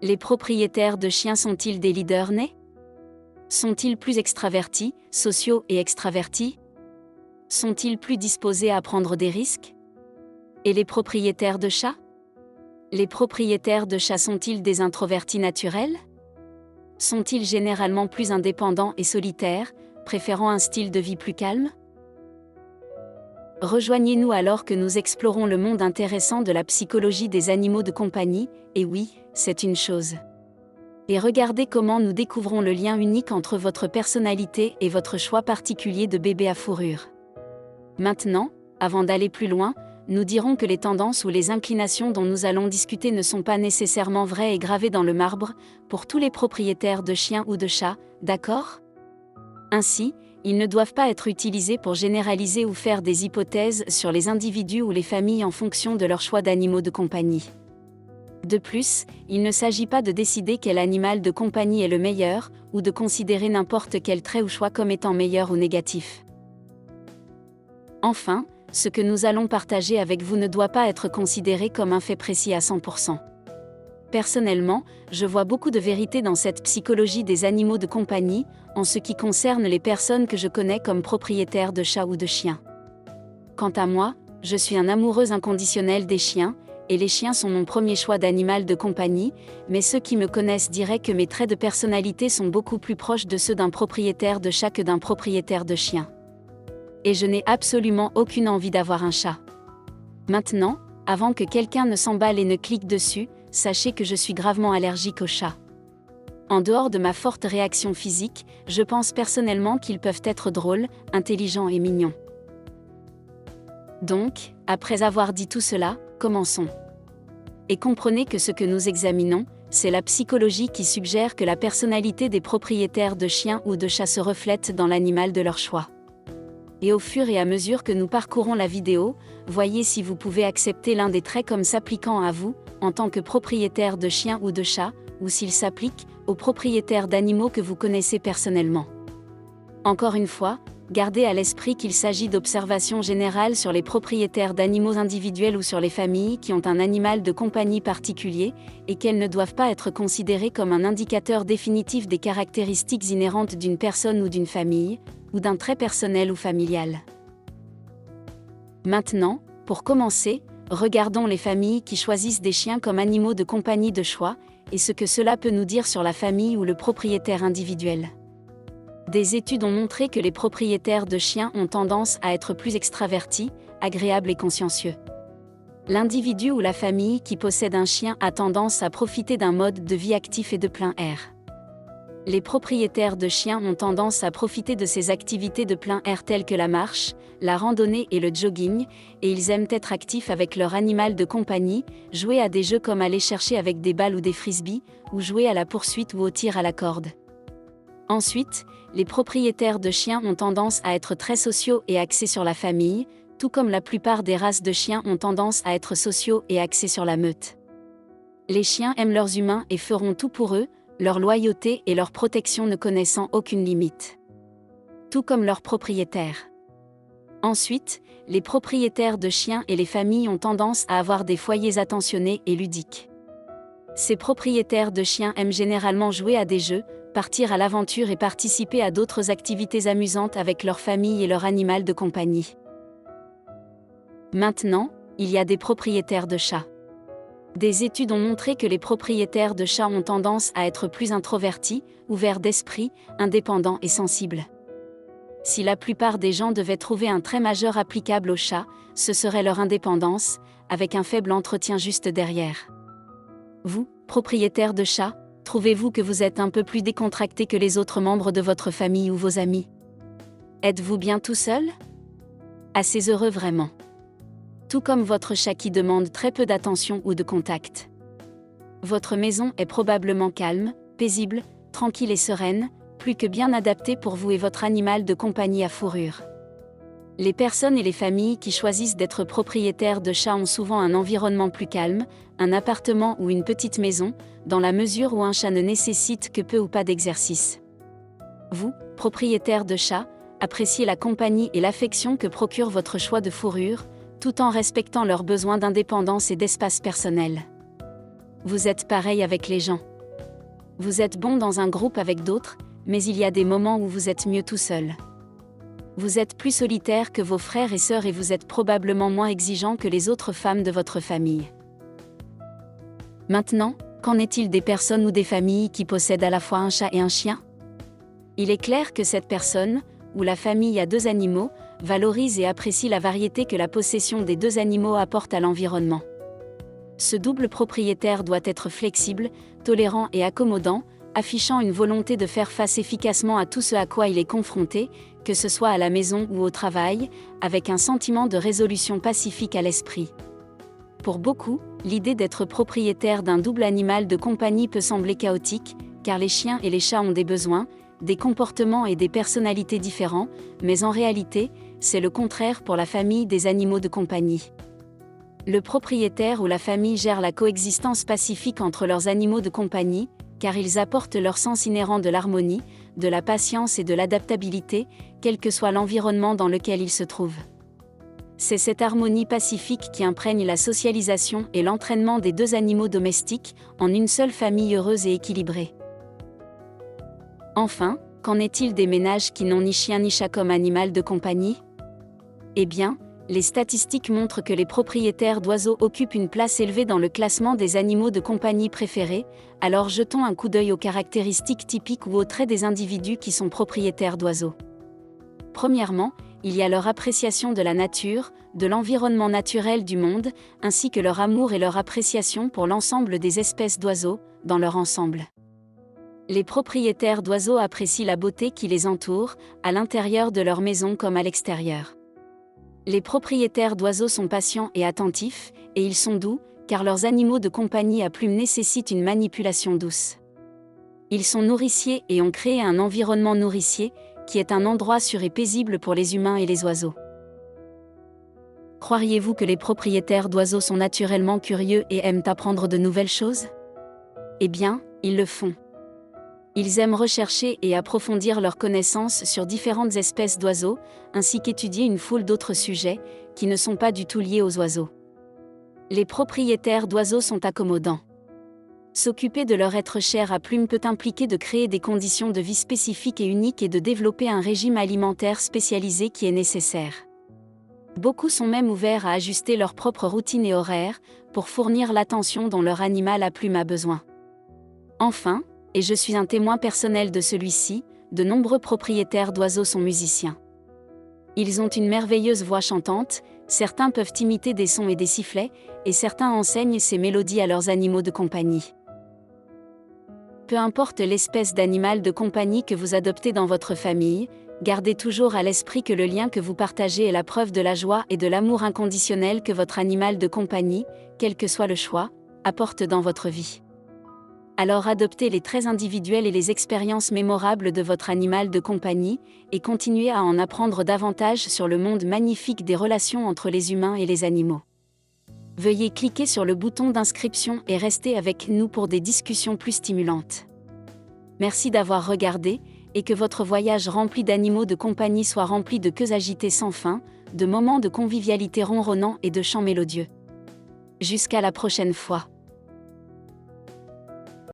Les propriétaires de chiens sont-ils des leaders nés? Sont-ils plus extravertis, sociaux et extravertis? Sont-ils plus disposés à prendre des risques? Et les propriétaires de chats? Les propriétaires de chats sont-ils des introvertis naturels? Sont-ils généralement plus indépendants et solitaires, préférant un style de vie plus calme? Rejoignez-nous alors que nous explorons le monde intéressant de la psychologie des animaux de compagnie, et oui, c'est une chose. Et regardez comment nous découvrons le lien unique entre votre personnalité et votre choix particulier de bébé à fourrure. Maintenant, avant d'aller plus loin, nous dirons que les tendances ou les inclinations dont nous allons discuter ne sont pas nécessairement vraies et gravées dans le marbre, pour tous les propriétaires de chiens ou de chats, d'accord? Ainsi, ils ne doivent pas être utilisés pour généraliser ou faire des hypothèses sur les individus ou les familles en fonction de leur choix d'animaux de compagnie. De plus, il ne s'agit pas de décider quel animal de compagnie est le meilleur, ou de considérer n'importe quel trait ou choix comme étant meilleur ou négatif. Enfin, ce que nous allons partager avec vous ne doit pas être considéré comme un fait précis à 100%. Personnellement, je vois beaucoup de vérité dans cette psychologie des animaux de compagnie, en ce qui concerne les personnes que je connais comme propriétaires de chats ou de chiens. Quant à moi, je suis un amoureux inconditionnel des chiens, et les chiens sont mon premier choix d'animal de compagnie, mais ceux qui me connaissent diraient que mes traits de personnalité sont beaucoup plus proches de ceux d'un propriétaire de chat que d'un propriétaire de chien. Et je n'ai absolument aucune envie d'avoir un chat. Maintenant, avant que quelqu'un ne s'emballe et ne clique dessus, sachez que je suis gravement allergique aux chats. En dehors de ma forte réaction physique, je pense personnellement qu'ils peuvent être drôles, intelligents et mignons. Donc, après avoir dit tout cela, commençons. Et comprenez que ce que nous examinons, c'est la psychologie qui suggère que la personnalité des propriétaires de chiens ou de chats se reflète dans l'animal de leur choix. Et au fur et à mesure que nous parcourons la vidéo, voyez si vous pouvez accepter l'un des traits comme s'appliquant à vous, en tant que propriétaire de chien ou de chat, ou s'il s'applique aux propriétaires d'animaux que vous connaissez personnellement. Encore une fois, gardez à l'esprit qu'il s'agit d'observations générales sur les propriétaires d'animaux individuels ou sur les familles qui ont un animal de compagnie particulier, et qu'elles ne doivent pas être considérées comme un indicateur définitif des caractéristiques inhérentes d'une personne ou d'une famille, ou d'un trait personnel ou familial. Maintenant, pour commencer, regardons les familles qui choisissent des chiens comme animaux de compagnie de choix, et ce que cela peut nous dire sur la famille ou le propriétaire individuel. Des études ont montré que les propriétaires de chiens ont tendance à être plus extravertis, agréables et consciencieux. L'individu ou la famille qui possède un chien a tendance à profiter d'un mode de vie actif et de plein air. Les propriétaires de chiens ont tendance à profiter de ces activités de plein air telles que la marche, la randonnée et le jogging, et ils aiment être actifs avec leur animal de compagnie, jouer à des jeux comme aller chercher avec des balles ou des frisbees, ou jouer à la poursuite ou au tir à la corde. Ensuite, les propriétaires de chiens ont tendance à être très sociaux et axés sur la famille, tout comme la plupart des races de chiens ont tendance à être sociaux et axés sur la meute. Les chiens aiment leurs humains et feront tout pour eux, leur loyauté et leur protection ne connaissant aucune limite. Tout comme leurs propriétaires. Ensuite, les propriétaires de chiens et les familles ont tendance à avoir des foyers attentionnés et ludiques. Ces propriétaires de chiens aiment généralement jouer à des jeux, partir à l'aventure et participer à d'autres activités amusantes avec leur famille et leur animal de compagnie. Maintenant, il y a des propriétaires de chats. Des études ont montré que les propriétaires de chats ont tendance à être plus introvertis, ouverts d'esprit, indépendants et sensibles. Si la plupart des gens devaient trouver un trait majeur applicable aux chats, ce serait leur indépendance, avec un faible entretien juste derrière. Vous, propriétaire de chat, trouvez-vous que vous êtes un peu plus décontracté que les autres membres de votre famille ou vos amis? Êtes-vous bien tout seul? Assez heureux vraiment. Tout comme votre chat qui demande très peu d'attention ou de contact. Votre maison est probablement calme, paisible, tranquille et sereine, plus que bien adaptée pour vous et votre animal de compagnie à fourrure. Les personnes et les familles qui choisissent d'être propriétaires de chats ont souvent un environnement plus calme, un appartement ou une petite maison, dans la mesure où un chat ne nécessite que peu ou pas d'exercice. Vous, propriétaire de chat, appréciez la compagnie et l'affection que procure votre choix de fourrure, tout en respectant leurs besoins d'indépendance et d'espace personnel. Vous êtes pareil avec les gens. Vous êtes bon dans un groupe avec d'autres, mais il y a des moments où vous êtes mieux tout seul. Vous êtes plus solitaire que vos frères et sœurs et vous êtes probablement moins exigeant que les autres femmes de votre famille. Maintenant, qu'en est-il des personnes ou des familles qui possèdent à la fois un chat et un chien ? Il est clair que cette personne, ou la famille a 2 animaux, valorise et apprécie la variété que la possession des 2 animaux apporte à l'environnement. Ce double propriétaire doit être flexible, tolérant et accommodant, affichant une volonté de faire face efficacement à tout ce à quoi il est confronté, que ce soit à la maison ou au travail, avec un sentiment de résolution pacifique à l'esprit. Pour beaucoup, l'idée d'être propriétaire d'un double animal de compagnie peut sembler chaotique, car les chiens et les chats ont des besoins, des comportements et des personnalités différents, mais en réalité, c'est le contraire pour la famille des animaux de compagnie. Le propriétaire ou la famille gère la coexistence pacifique entre leurs animaux de compagnie, car ils apportent leur sens inhérent de l'harmonie, de la patience et de l'adaptabilité, quel que soit l'environnement dans lequel ils se trouvent. C'est cette harmonie pacifique qui imprègne la socialisation et l'entraînement des 2 animaux domestiques, en une seule famille heureuse et équilibrée. Enfin, qu'en est-il des ménages qui n'ont ni chien ni chat comme animal de compagnie ? Eh bien, les statistiques montrent que les propriétaires d'oiseaux occupent une place élevée dans le classement des animaux de compagnie préférés, alors jetons un coup d'œil aux caractéristiques typiques ou aux traits des individus qui sont propriétaires d'oiseaux. Premièrement, il y a leur appréciation de la nature, de l'environnement naturel du monde, ainsi que leur amour et leur appréciation pour l'ensemble des espèces d'oiseaux, dans leur ensemble. Les propriétaires d'oiseaux apprécient la beauté qui les entoure, à l'intérieur de leur maison comme à l'extérieur. Les propriétaires d'oiseaux sont patients et attentifs, et ils sont doux, car leurs animaux de compagnie à plumes nécessitent une manipulation douce. Ils sont nourriciers et ont créé un environnement nourricier, qui est un endroit sûr et paisible pour les humains et les oiseaux. Croiriez-vous que les propriétaires d'oiseaux sont naturellement curieux et aiment apprendre de nouvelles choses ? Eh bien, ils le font. Ils aiment rechercher et approfondir leurs connaissances sur différentes espèces d'oiseaux, ainsi qu'étudier une foule d'autres sujets, qui ne sont pas du tout liés aux oiseaux. Les propriétaires d'oiseaux sont accommodants. S'occuper de leur être cher à plumes peut impliquer de créer des conditions de vie spécifiques et uniques et de développer un régime alimentaire spécialisé qui est nécessaire. Beaucoup sont même ouverts à ajuster leur propre routine et horaire, pour fournir l'attention dont leur animal à plumes a besoin. Enfin, et je suis un témoin personnel de celui-ci, de nombreux propriétaires d'oiseaux sont musiciens. Ils ont une merveilleuse voix chantante, certains peuvent imiter des sons et des sifflets, et certains enseignent ces mélodies à leurs animaux de compagnie. Peu importe l'espèce d'animal de compagnie que vous adoptez dans votre famille, gardez toujours à l'esprit que le lien que vous partagez est la preuve de la joie et de l'amour inconditionnel que votre animal de compagnie, quel que soit le choix, apporte dans votre vie. Alors adoptez les traits individuels et les expériences mémorables de votre animal de compagnie, et continuez à en apprendre davantage sur le monde magnifique des relations entre les humains et les animaux. Veuillez cliquer sur le bouton d'inscription et restez avec nous pour des discussions plus stimulantes. Merci d'avoir regardé, et que votre voyage rempli d'animaux de compagnie soit rempli de queues agitées sans fin, de moments de convivialité ronronnants et de chants mélodieux. Jusqu'à la prochaine fois.